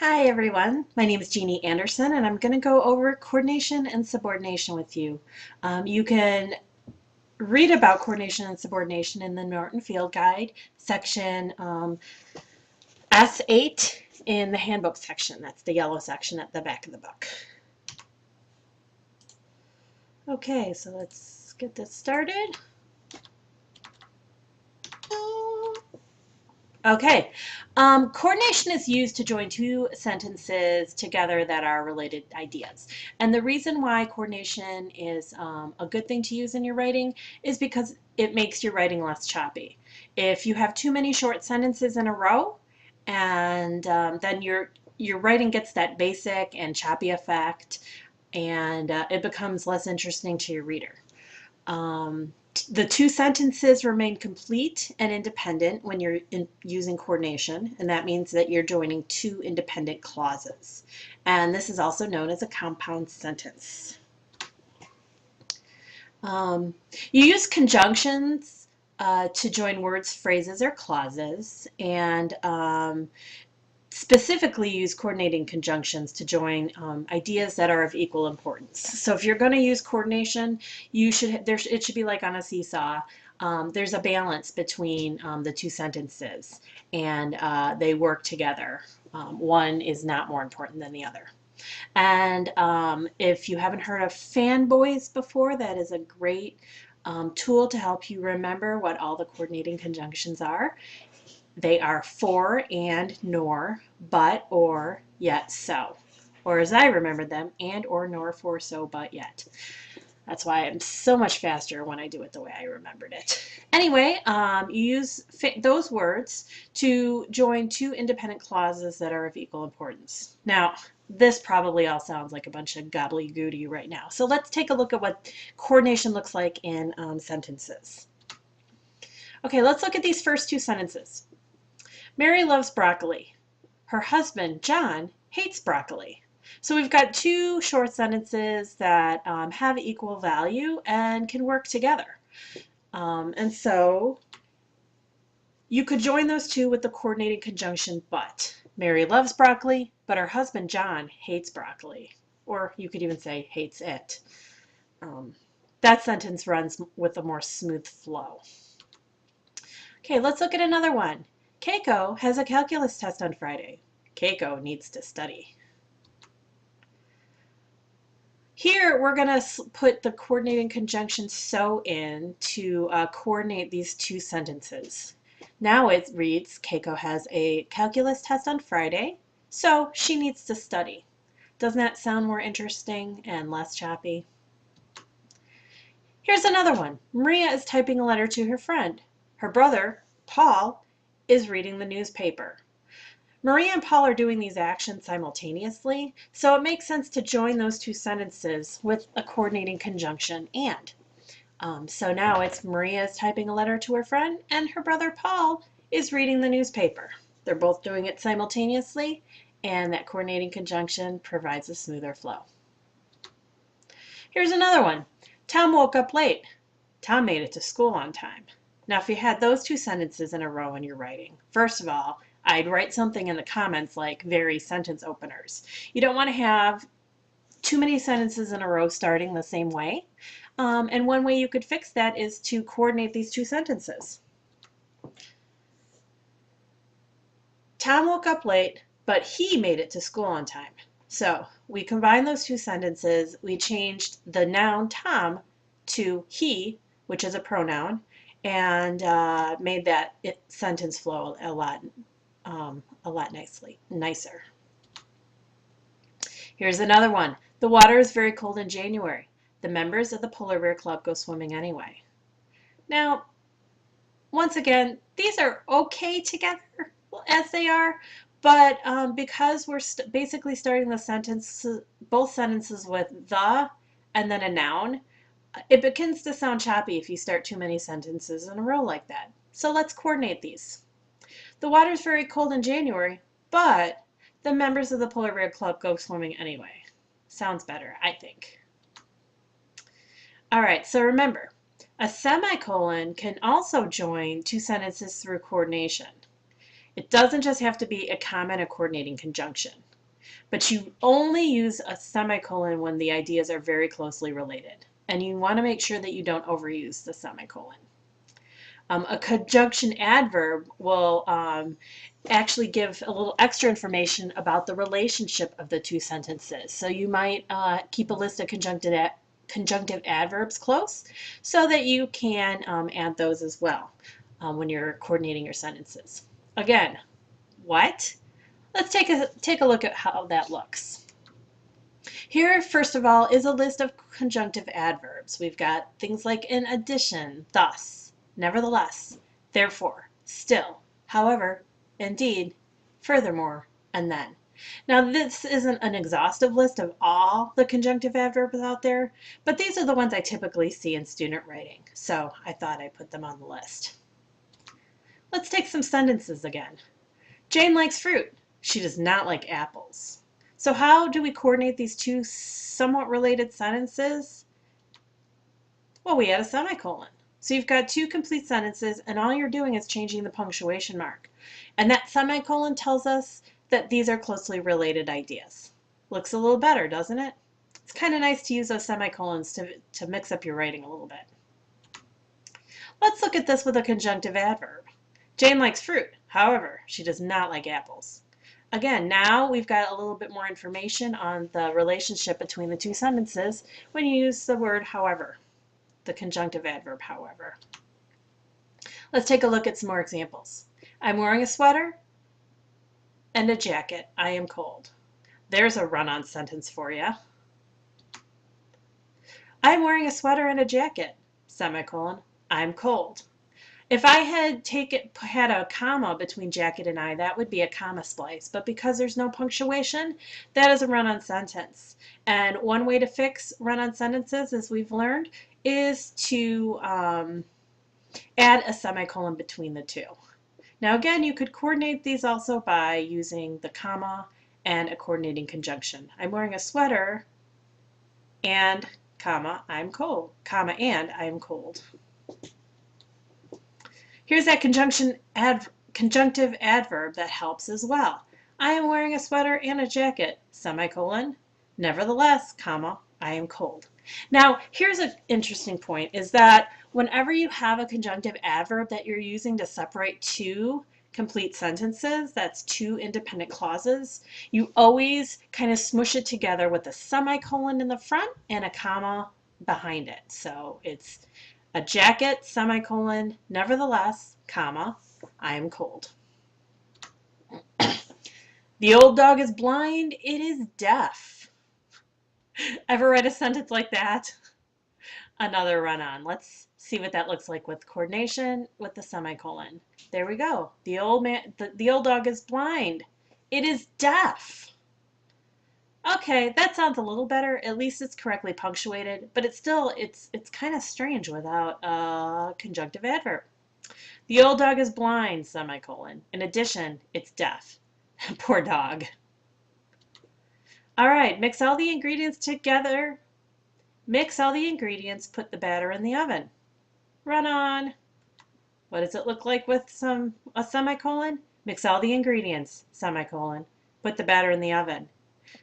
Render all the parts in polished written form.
Hi everyone, my name is Jeannie Anderson and I'm going to go over coordination and subordination with you. You can read about coordination and subordination in the Norton Field Guide section S8 in the handbook section. That's the yellow section at the back of the book. Okay, so let's get this started. Okay, coordination is used to join two sentences together that are related ideas. And the reason why coordination is a good thing to use in your writing is because it makes your writing less choppy. If you have too many short sentences in a row, and then your writing gets that basic and choppy effect, and it becomes less interesting to your reader. The two sentences remain complete and independent when you're using coordination, and that means that you're joining two independent clauses. And this is also known as a compound sentence. You use conjunctions to join words, phrases, or clauses, and specifically use coordinating conjunctions to join ideas that are of equal importance. So if you're going to use coordination, it should be like on a seesaw. There's a balance between the two sentences, and they work together. One is not more important than the other. And if you haven't heard of fanboys before, that is a great tool to help you remember what all the coordinating conjunctions are. They are for and nor, but, or, yet, so. Or as I remembered them, and, or, nor, for, so, but, yet. That's why I'm so much faster when I do it the way I remembered it. Anyway, you use those words to join two independent clauses that are of equal importance. Now, this probably all sounds like a bunch of gobbledygook right now. So let's take a look at what coordination looks like in sentences. Okay, let's look at these first two sentences. Mary loves broccoli. Her husband, John, hates broccoli. So we've got two short sentences that have equal value and can work together. And so you could join those two with the coordinating conjunction but. Mary loves broccoli, but her husband, John, hates broccoli. Or you could even say hates it. That sentence runs with a more smooth flow. Okay, let's look at another one. Keiko has a calculus test on Friday. Keiko needs to study. Here we're going to put the coordinating conjunction so in to coordinate these two sentences. Now it reads, Keiko has a calculus test on Friday, so she needs to study. Doesn't that sound more interesting and less choppy? Here's another one. Maria is typing a letter to her friend. Her brother, Paul, is reading the newspaper. Maria and Paul are doing these actions simultaneously, so it makes sense to join those two sentences with a coordinating conjunction and. So now it's Maria is typing a letter to her friend and her brother Paul is reading the newspaper. They're both doing it simultaneously, and that coordinating conjunction provides a smoother flow. Here's another one. Tom woke up late. Tom made it to school on time. Now, if you had those two sentences in a row in your writing, first of all, I'd write something in the comments like very sentence openers. You don't want to have too many sentences in a row starting the same way. And one way you could fix that is to coordinate these two sentences. Tom woke up late, but he made it to school on time. So we combined those two sentences. We changed the noun Tom to he, which is a pronoun, and made that sentence flow a lot nicer. Here's another one. The water is very cold in January. The members of the Polar Bear Club go swimming anyway. Now, once again, these are okay together as they are, but because we're basically starting the sentence, both sentences with the and then a noun, it begins to sound choppy if you start too many sentences in a row like that. So let's coordinate these. The water's very cold in January, but the members of the Polar Bear Club go swimming anyway. Sounds better, I think. All right, so remember, a semicolon can also join two sentences through coordination. It doesn't just have to be a comma and a coordinating conjunction, but you only use a semicolon when the ideas are very closely related. And you want to make sure that you don't overuse the semicolon. A conjunction adverb will actually give a little extra information about the relationship of the two sentences. So you might keep a list of conjunctive adverbs close so that you can add those as well when you're coordinating your sentences. Again, what? Let's take a look at how that looks. Here, first of all, is a list of conjunctive adverbs. We've got things like in addition, thus, nevertheless, therefore, still, however, indeed, furthermore, and then. Now, this isn't an exhaustive list of all the conjunctive adverbs out there, but these are the ones I typically see in student writing, so I thought I'd put them on the list. Let's take some sentences again. Jane likes fruit. She does not like apples. So how do we coordinate these two somewhat related sentences? Well, we add a semicolon. So you've got two complete sentences, and all you're doing is changing the punctuation mark. And that semicolon tells us that these are closely related ideas. Looks a little better, doesn't it? It's kind of nice to use those semicolons to mix up your writing a little bit. Let's look at this with a conjunctive adverb. Jane likes fruit. However, she does not like apples. Again, now we've got a little bit more information on the relationship between the two sentences when you use the word however, the conjunctive adverb however. Let's take a look at some more examples. I'm wearing a sweater and a jacket. I am cold. There's a run-on sentence for you. I'm wearing a sweater and a jacket, semicolon, I'm cold. If I had a comma between jacket and I, that would be a comma splice. But because there's no punctuation, that is a run-on sentence. And one way to fix run-on sentences, as we've learned, is to add a semicolon between the two. Now again, you could coordinate these also by using the comma and a coordinating conjunction. I'm wearing a sweater and, comma, I'm cold, comma, and I am cold. Here's that conjunctive adverb that helps as well. I am wearing a sweater and a jacket, semicolon, nevertheless, comma, I am cold. Now, here's an interesting point, is that whenever you have a conjunctive adverb that you're using to separate two complete sentences, that's two independent clauses, you always kind of smush it together with a semicolon in the front and a comma behind it. So it's a jacket, semicolon, nevertheless, comma, I am cold. The old dog is blind, it is deaf. Ever read a sentence like that? Another run-on. Let's see what that looks like with coordination with the semicolon. There we go. The old dog is blind. It is deaf. Okay, that sounds a little better. At least it's correctly punctuated, but it's kind of strange without a conjunctive adverb. The old dog is blind, semicolon. In addition, it's deaf. Poor dog. All right, mix all the ingredients together. Mix all the ingredients, put the batter in the oven. Run on. What does it look like with a semicolon? Mix all the ingredients, semicolon. Put the batter in the oven.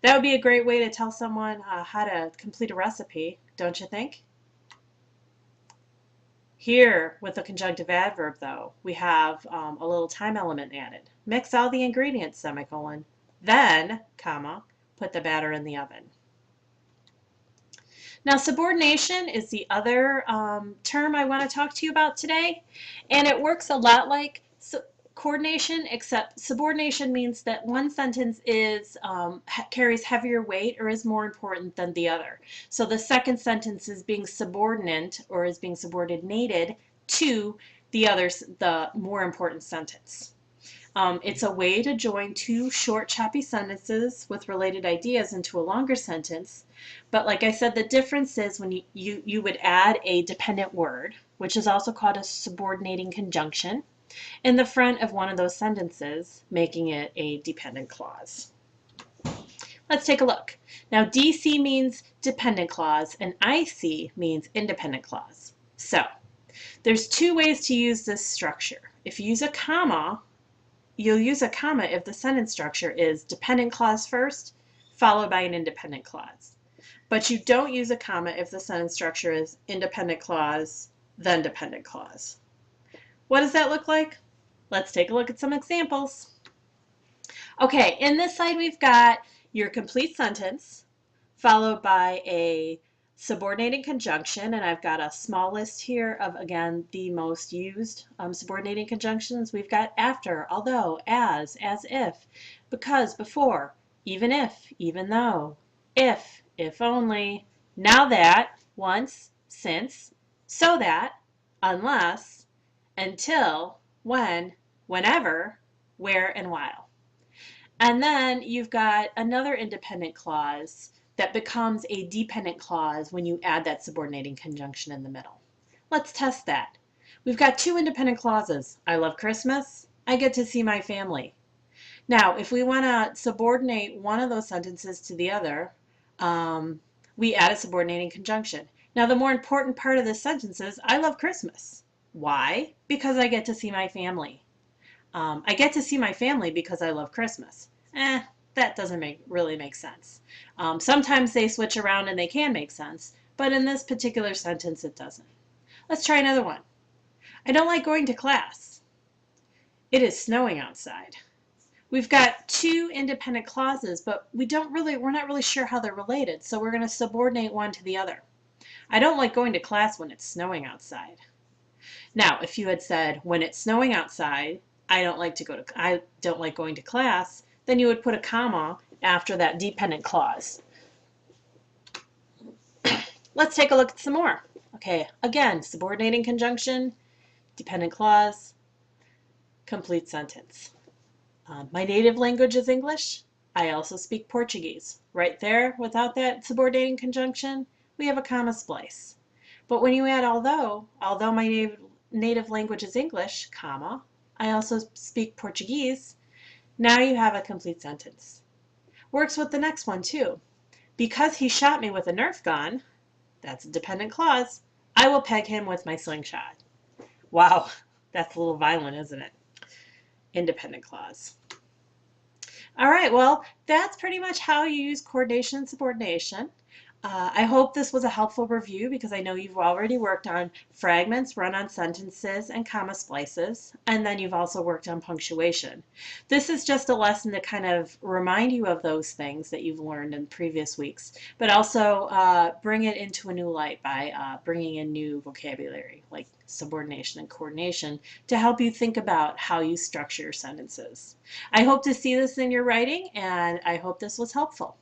That would be a great way to tell someone how to complete a recipe, don't you think? Here, with the conjunctive adverb, though, we have a little time element added. Mix all the ingredients, semicolon. Then, comma, put the batter in the oven. Now, subordination is the other term I want to talk to you about today, and it works a lot like coordination, except subordination means that one sentence carries heavier weight or is more important than the other. So the second sentence is being subordinate or is being subordinated to the more important sentence. It's a way to join two short, choppy sentences with related ideas into a longer sentence. But like I said, the difference is when you would add a dependent word, which is also called a subordinating conjunction, in the front of one of those sentences, making it a dependent clause. Let's take a look. Now, DC means dependent clause, and IC means independent clause. So, there's two ways to use this structure. If you use a comma, you'll use a comma if the sentence structure is dependent clause first, followed by an independent clause. But you don't use a comma if the sentence structure is independent clause, then dependent clause. What does that look like? Let's take a look at some examples. Okay, in this slide we've got your complete sentence followed by a subordinating conjunction, and I've got a small list here of, again, the most used subordinating conjunctions. We've got after, although, as if, because, before, even if, even though, if only, now that, once, since, so that, unless, until, when, whenever, where, and while. And then you've got another independent clause that becomes a dependent clause when you add that subordinating conjunction in the middle. Let's test that. We've got two independent clauses. I love Christmas. I get to see my family. Now, if we want to subordinate one of those sentences to the other, we add a subordinating conjunction. Now, the more important part of this sentence is, I love Christmas. Why? Because I get to see my family. I get to see my family because I love Christmas. That doesn't really make sense. Sometimes they switch around and they can make sense, but in this particular sentence it doesn't. Let's try another one. I don't like going to class. It is snowing outside. We've got two independent clauses, but we're not really sure how they're related, so we're going to subordinate one to the other. I don't like going to class when it's snowing outside. Now, if you had said, when it's snowing outside, I don't like going to class, then you would put a comma after that dependent clause. Let's take a look at some more. Okay, again, subordinating conjunction, dependent clause, complete sentence. My native language is English. I also speak Portuguese. Right there, without that subordinating conjunction, we have a comma splice. But when you add although my native language is English, comma, I also speak Portuguese, now you have a complete sentence. Works with the next one too. Because he shot me with a Nerf gun, that's a dependent clause, I will peg him with my slingshot. Wow, that's a little violent, isn't it? Independent clause. All right, well, that's pretty much how you use coordination and subordination. I hope this was a helpful review because I know you've already worked on fragments, run-on sentences, and comma splices, and then you've also worked on punctuation. This is just a lesson to kind of remind you of those things that you've learned in previous weeks, but also bring it into a new light by bringing in new vocabulary like subordination and coordination to help you think about how you structure your sentences. I hope to see this in your writing, and I hope this was helpful.